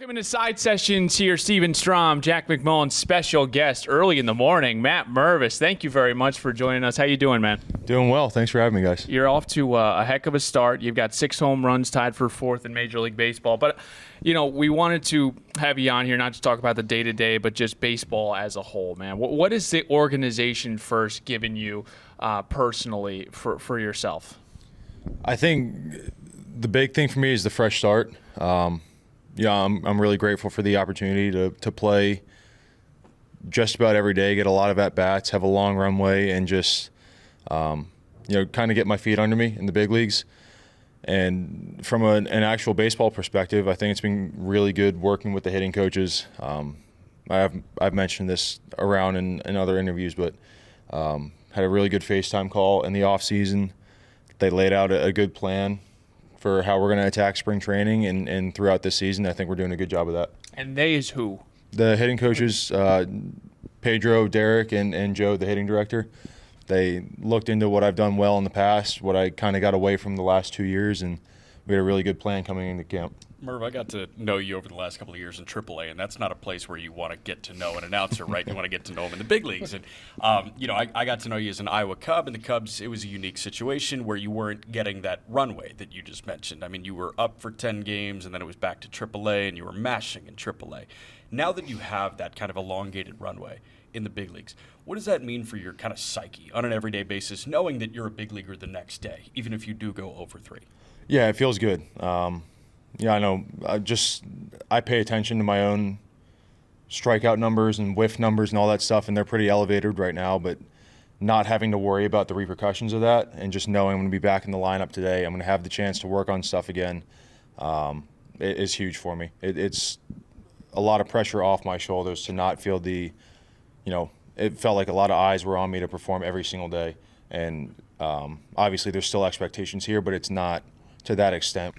Welcome into Side Sessions here. Steven Strom, Jack McMullen, special guest early in the morning. Matt Mervis, thank you very much for joining us. How you doing, man? Doing well. Thanks for having me, guys. You're off to a heck of a start. You've got 6 home runs, tied for 4th in Major League Baseball. But, you know, we wanted to have you on here not to talk about the day-to-day, but just baseball as a whole, man. What is the organization first given you personally for yourself? I think the big thing for me is the fresh start. I'm really grateful for the opportunity to play just about every day, get a lot of at-bats, have a long runway, and just, kind of get my feet under me in the big leagues. And from an actual baseball perspective, I think it's been really good working with the hitting coaches. I've mentioned this around in other interviews, but had a really good FaceTime call in the off-season. They laid out a good plan for how we're going to attack spring training and throughout this season. I think we're doing a good job of that. And they is who? The hitting coaches, Pedro, Derek, and Joe, the hitting director. They looked into what I've done well in the past, what I kind of got away from the last 2 years, and we had a really good plan coming into camp. Merv, I got to know you over the last couple of years in AAA, and that's not a place where you want to get to know an announcer, right? You want to get to know him in the big leagues. And, I got to know you as an Iowa Cub, and the Cubs, it was a unique situation where you weren't getting that runway that you just mentioned. I mean, you were up for 10 games, and then it was back to AAA, and you were mashing in AAA. Now that you have that kind of elongated runway in the big leagues, what does that mean for your kind of psyche on an everyday basis, knowing that you're a big leaguer the next day, even if you do go over 3? Yeah, it feels good. I know. I pay attention to my own strikeout numbers and whiff numbers and all that stuff, and they're pretty elevated right now. But not having to worry about the repercussions of that, and just knowing I'm going to be back in the lineup today, I'm going to have the chance to work on stuff again, is huge for me. It's a lot of pressure off my shoulders to not feel it felt like a lot of eyes were on me to perform every single day. And obviously there's still expectations here, but it's not to that extent.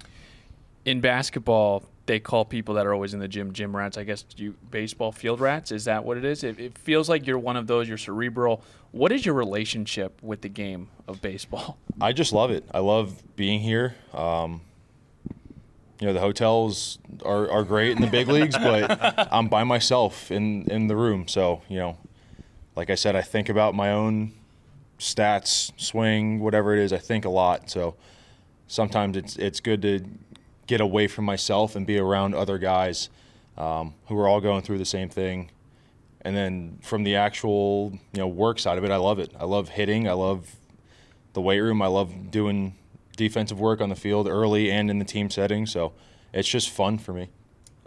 In basketball, they call people that are always in the gym rats. I guess baseball field rats. Is that what it is? It feels like you're one of those. You're cerebral. What is your relationship with the game of baseball? I just love it. I love being here. The hotels are great in the big leagues, but I'm by myself in the room. So, like I said, I think about my own stats, swing, whatever it is. I think a lot. So sometimes it's good to get away from myself and be around other guys who are all going through the same thing. And then from the actual work side of it, I love it. I love hitting. I love the weight room. I love doing defensive work on the field early and in the team setting. So it's just fun for me.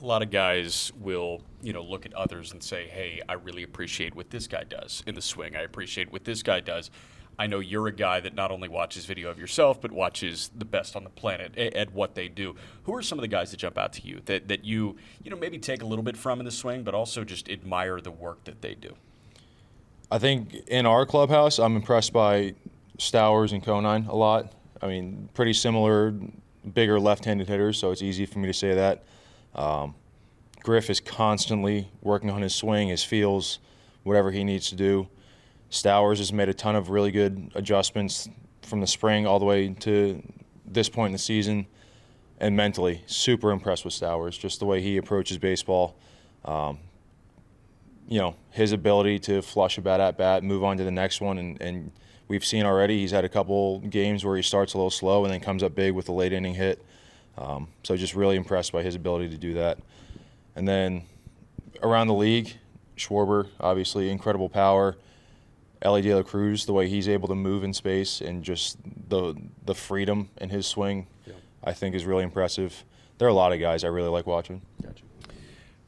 A lot of guys will, look at others and say, hey, I really appreciate what this guy does in the swing. I appreciate what this guy does. I know you're a guy that not only watches video of yourself, but watches the best on the planet at what they do. Who are some of the guys that jump out to you that you maybe take a little bit from in the swing, but also just admire the work that they do? I think in our clubhouse, I'm impressed by Stowers and Conine a lot. I mean, pretty similar, bigger left-handed hitters, so it's easy for me to say that. Griff is constantly working on his swing, his feels, whatever he needs to do. Stowers has made a ton of really good adjustments from the spring all the way to this point in the season. And mentally, super impressed with Stowers, just the way he approaches baseball. His ability to flush a bat at bat, move on to the next one. And we've seen already he's had a couple games where he starts a little slow and then comes up big with a late inning hit. So just really impressed by his ability to do that. And then around the league, Schwarber, obviously incredible power. Ellie De La Cruz, the way he's able to move in space and just the freedom in his swing, I think is really impressive. There are a lot of guys I really like watching. Gotcha.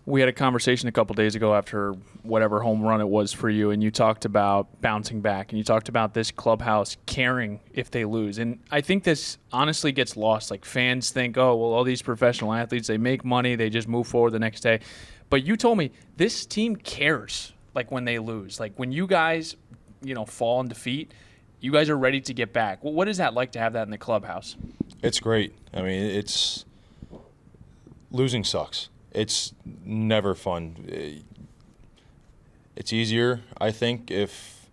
We had a conversation a couple days ago after whatever home run it was for you, and you talked about bouncing back, and you talked about this clubhouse caring if they lose. And I think this honestly gets lost. Like, fans think, oh, well, all these professional athletes, they make money, they just move forward the next day. But you told me this team cares, like, when they lose. Like, when you guys fall in defeat, you guys are ready to get back. Well, what is that like to have that in the clubhouse? It's great. I mean, losing sucks. It's never fun. It's easier, I think, if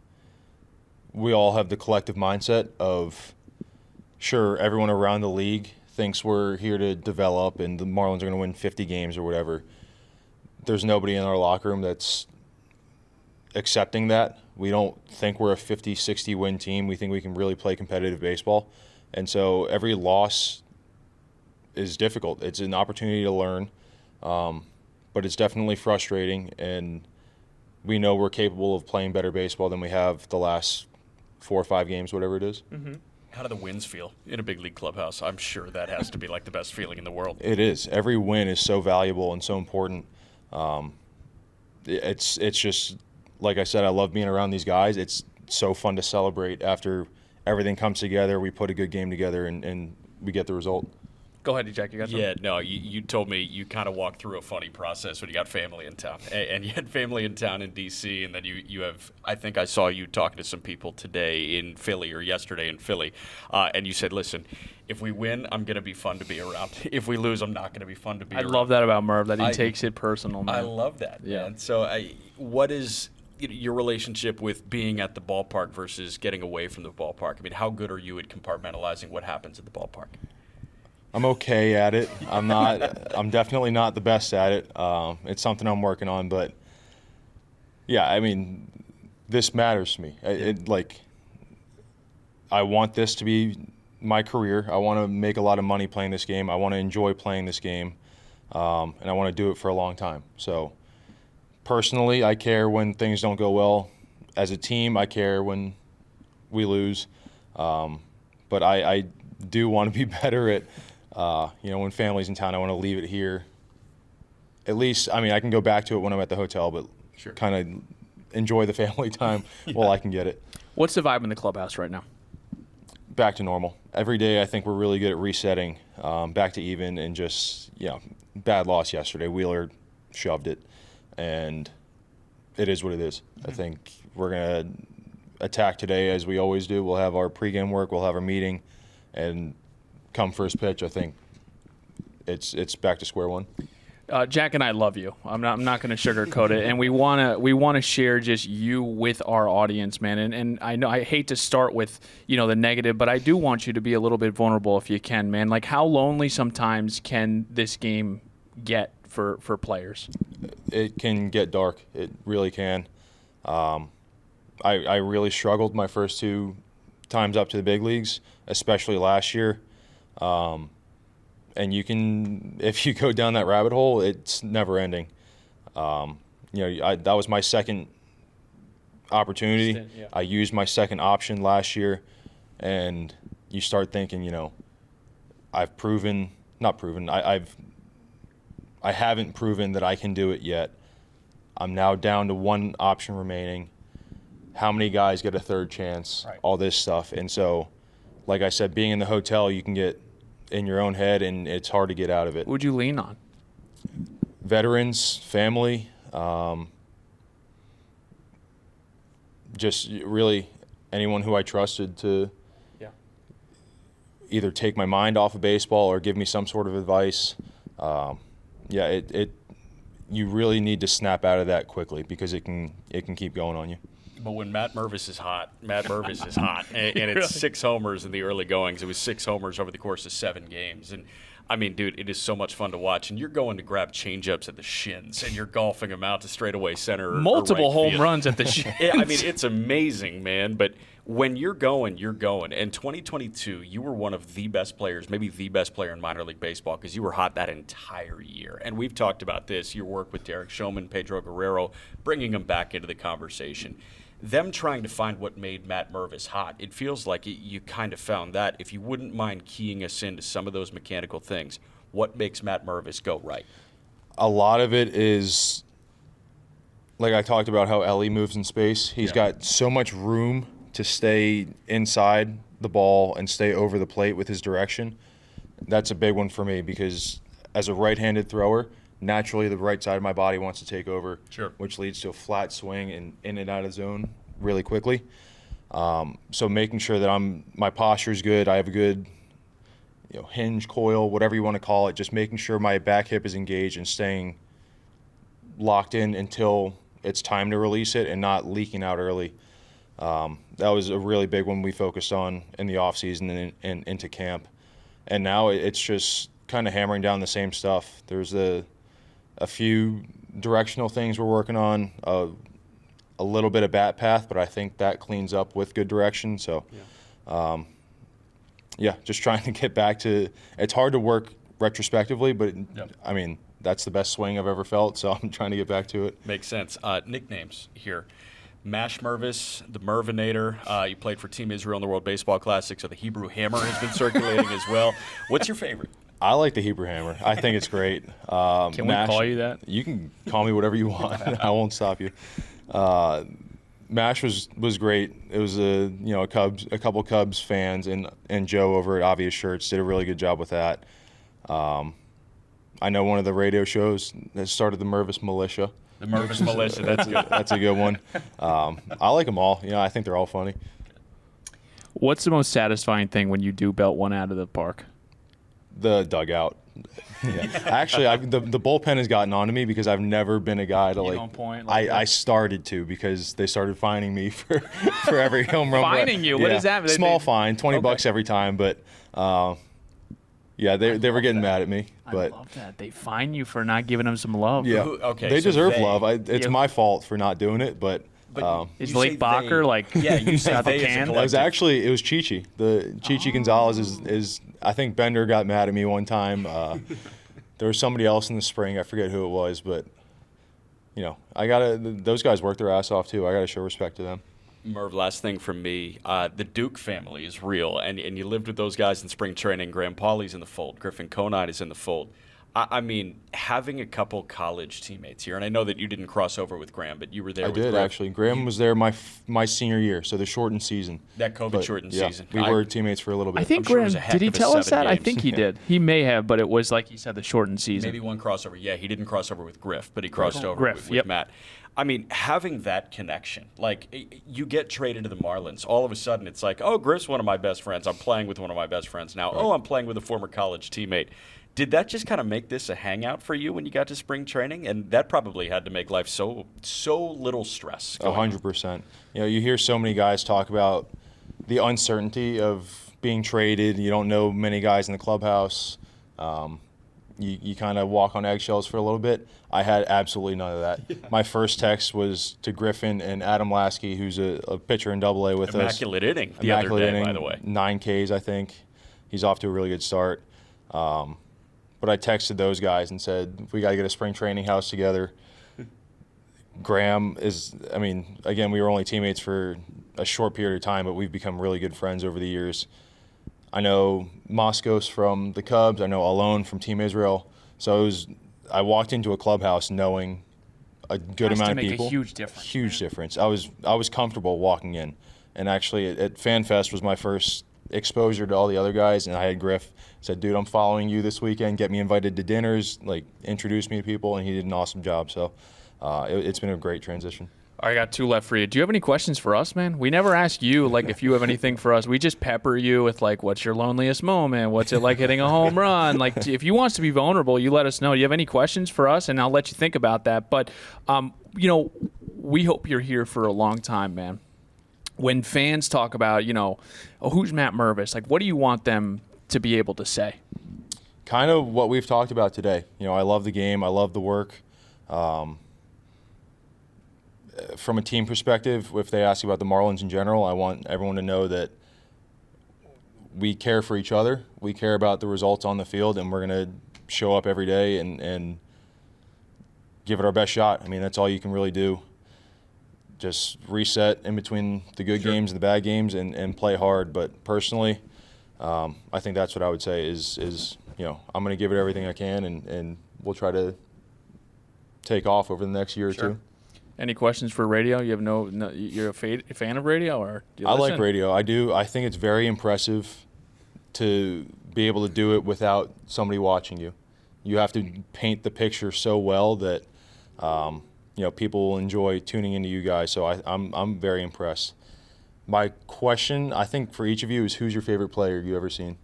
we all have the collective mindset of, sure, everyone around the league thinks we're here to develop and the Marlins are going to win 50 games or whatever. There's nobody in our locker room that's accepting that. We don't think we're a 50, 60 win team. We think we can really play competitive baseball. And so every loss is difficult. It's an opportunity to learn, but it's definitely frustrating. And we know we're capable of playing better baseball than we have the last 4 or 5 games, whatever it is. Mm-hmm. How do the wins feel in a big league clubhouse? I'm sure that has to be like the best feeling in the world. It is. Every win is so valuable and so important. It's just, like I said, I love being around these guys. It's so fun to celebrate after everything comes together. We put a good game together and we get the result. Go ahead, Jack. You got something? Yeah, no, you told me you kind of walked through a funny process when you got family in town. And you had family in town in D.C., and then you have, I think I saw you talking to some people today in Philly or yesterday in Philly, and you said, listen, if we win, I'm going to be fun to be around. If we lose, I'm not going to be fun to be around. I love that about Merv, that he takes it personal, man. I love that, Yeah. man. So what is your relationship with being at the ballpark versus getting away from the ballpark? I mean, how good are you at compartmentalizing what happens at the ballpark? I'm okay at it. I'm definitely not the best at it. It's something I'm working on, but yeah, I mean, this matters to me. I want this to be my career. I want to make a lot of money playing this game. I want to enjoy playing this game, and I want to do it for a long time. So personally, I care when things don't go well. As a team, I care when we lose, but I do want to be better at when family's in town, I want to leave it here. At least, I mean, I can go back to it when I'm at the hotel, but Sure. kind of enjoy the family time while I can get it. What's the vibe in the clubhouse right now? Back to normal. Every day, I think we're really good at resetting, back to even, and just, bad loss yesterday. Wheeler shoved it, and it is what it is. I think we're going to attack today as we always do. We'll have our pregame work, we'll have our meeting, and come first pitch, I think it's back to square one. Jack and I love you. I'm not going to sugarcoat it, and we want to share just you with our audience, man. And I know I hate to start with the negative, but I do want you to be a little bit vulnerable if you can, man. Like, how lonely sometimes can this game get for players? It can get dark. It really can. I really struggled my first 2 times up to the big leagues, especially last year. And if you go down that rabbit hole, it's never ending. That was my second opportunity. Yeah. I used my second option last year, and you start thinking, I've proven, not proven, I haven't proven that I can do it yet. I'm now down to 1 option remaining. How many guys get a third chance? Right. All this stuff. And so, like I said, being in the hotel, you can get in your own head, and it's hard to get out of it. Who'd you lean on? Veterans, family, just really anyone who I trusted to either take my mind off of baseball or give me some sort of advice. You really need to snap out of that quickly because it can keep going on you. But when Matt Mervis is hot, and it's 6 homers in the early goings. It was 6 homers over the course of 7 games. And, I mean, dude, it is so much fun to watch. And you're going to grab changeups at the shins, and you're golfing them out to straightaway center or Multiple right home field. runs at the shins. I mean, it's amazing, man. But when you're going, you're going. And 2022, you were one of the best players, maybe the best player in minor league baseball because you were hot that entire year. And we've talked about this, your work with Derek Showman, Pedro Guerrero, bringing them back into the conversation. Them trying to find what made Matt Mervis hot, it feels like you kind of found that. If you wouldn't mind keying us into some of those mechanical things, what makes Matt Mervis go right? A lot of it is, like I talked about how Ellie moves in space. He's got so much room to stay inside the ball and stay over the plate with his direction. That's a big one for me because as a right-handed thrower, naturally the right side of my body wants to take over, which leads to a flat swing and in and out of zone really quickly. So making sure that my posture is good, I have a good hinge, coil, whatever you want to call it, just making sure my back hip is engaged and staying locked in until it's time to release it and not leaking out early. That was a really big one we focused on in the offseason and into camp. and now it's just kind of hammering down the same stuff. There's a few directional things we're working on, a little bit of bat path, but I think that cleans up with good direction. So, just trying to get back to. It's hard to work retrospectively, but I mean, that's the best swing I've ever felt. So I'm trying to get back to it. Makes sense. Nicknames here. Mash Mervis, the Mervinator. You played for Team Israel in the World Baseball Classic, so the Hebrew Hammer has been circulating as well. What's your favorite? I like the Hebrew Hammer. I think it's great. Can we call you that? You can call me whatever you want. I won't stop you. Mash was great. It was a couple Cubs fans and Joe over at Obvious Shirts did a really good job with that. I know one of the radio shows that started the Mervis Militia. The Mervis Militia, that's good. That's a good one. I like them all. I think they're all funny. What's the most satisfying thing when you do belt one out of the park? The dugout. Yeah. Actually, the bullpen has gotten on to me because I've never been a guy to Get like. on point I started to because they started fining me for every home run. Fining you? What does that mean? Small fine, $20 every time, but they were getting mad at me. But I love that they fine you for not giving them some love. yeah, Okay, they so deserve they- love. It's my fault for not doing it, but. Is You Blake say Bacher they- like Yeah, you say got the they as a can? It was collective. it was Chichi. The Chichi Gonzalez is I think Bender got mad at me one time. There was somebody else in the spring. I forget who it was, but those guys work their ass off too. I gotta show respect to them. Merv, last thing from me. The Duke family is real, and you lived with those guys in spring training. Graham Pauley's in the fold. Griffin Conine is in the fold. I mean, having a couple college teammates here, and I know that you didn't cross over with Graham, but you were there I with did Griff. actually. Graham was there my senior year, so the shortened season. That COVID-shortened season. We were teammates for a little bit. I think sure it Graham was a heck did he of a tell us 7 that? I games. think he did. He may have, but it was like he said, the shortened season. Maybe one crossover. Yeah, he didn't cross over with Griff, but he crossed over Griff, with yep. Matt. I mean, having that connection, like you get traded to the Marlins, all of a sudden it's like, oh, Griff's one of my best friends. I'm playing with one of my best friends now. Oh, I'm playing with a former college teammate. Did that just kind of make this a hangout for you when you got to spring training? And that probably had to make life so little stress. 100%. You hear so many guys talk about the uncertainty of being traded. You don't know many guys in the clubhouse. You kind of walk on eggshells for a little bit. I had absolutely none of that. My first text was to Griffin and Adam Lasky, who's a pitcher in AA with us. Immaculate inning the other day, by the way. 9 Ks, I think. He's off to a really good start. But I texted those guys and said, we got to get a spring training house together. Graham again, we were only teammates for a short period of time, but we've become really good friends over the years. I know Moskos from the Cubs. I know Alon from Team Israel. So I walked into a clubhouse knowing a good Has to amount of make a people. huge difference, Huge difference. I was comfortable walking in. And actually at FanFest was my first exposure to all the other guys, and I had Griff said, dude, I'm following you this weekend, get me invited to dinners, like introduce me to people, and he did an awesome job. So it's been a great transition. I got 2 left for you. Do you have any questions for us, man? We never ask you like if you have anything for us. We just pepper you with like, what's your loneliest moment? What's it like hitting a home run? Like, if you want us to be vulnerable, you let us know. Do you have any questions for us? And I'll let you think about that. But we hope you're here for a long time, man. When fans talk about, who's Matt Mervis? Like, what do you want them to be able to say? Kind of what we've talked about today. I love the game. I love the work. From a team perspective, if they ask about the Marlins in general, I want everyone to know that we care for each other. We care about the results on the field, and we're going to show up every day and give it our best shot. I mean, that's all you can really do. Just reset in between the good games and the bad games and play hard. But personally, I think that's what I would say is I'm going to give it everything I can, and we'll try to take off over the next year or two. Any questions for radio? You have no you're a fan of radio, or do you I listen? like radio. I do. I think it's very impressive to be able to do it without somebody watching you. You have to paint the picture so well that people will enjoy tuning into you guys. So I'm very impressed. My question, I think, for each of you is, who's your favorite player you ever seen?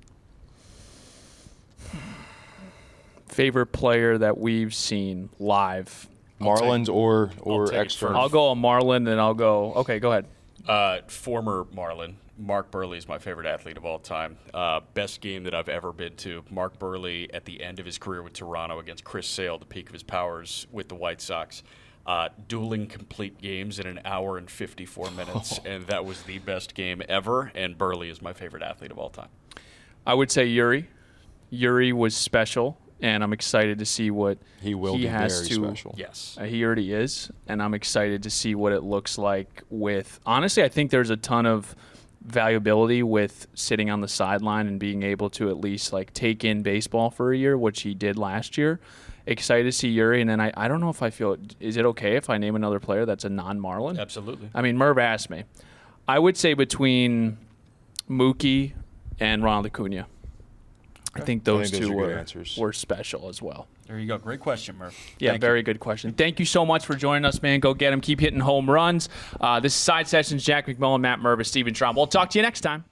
Favorite player that we've seen live. Marlins or I'll take it external? first. I'll go a Marlin, and I'll go. Okay, go ahead. Former Marlin, Mark Burley is my favorite athlete of all time. Best game that I've ever been to. Mark Burley at the end of his career with Toronto against Chris Sale, the peak of his powers with the White Sox. Dueling complete games in an hour and 54 minutes, and that was the best game ever, and Burley is my favorite athlete of all time. I would say Yuri. Yuri was special, and I'm excited to see what He will be has very to. special. Yes. He already is, and I'm excited to see what it looks like with. Honestly, I think there's a ton of valuability with sitting on the sideline and being able to at least like take in baseball for a year, which he did last year. Excited to see Yuri, and then I don't know if I feel. Is it okay if I name another player that's a non-Marlin? Absolutely. I mean, Merv asked me. I would say between Mookie and Ronald Acuna. I think those those two are good answers. were special as well. There you go. Great question, Murph. Yeah, Thank very good question. Thank you so much for joining us, man. Go get them. Keep hitting home runs. This is Side Sessions. Jack McMullen, Matt Mervis, Steven Strom. We'll talk to you next time.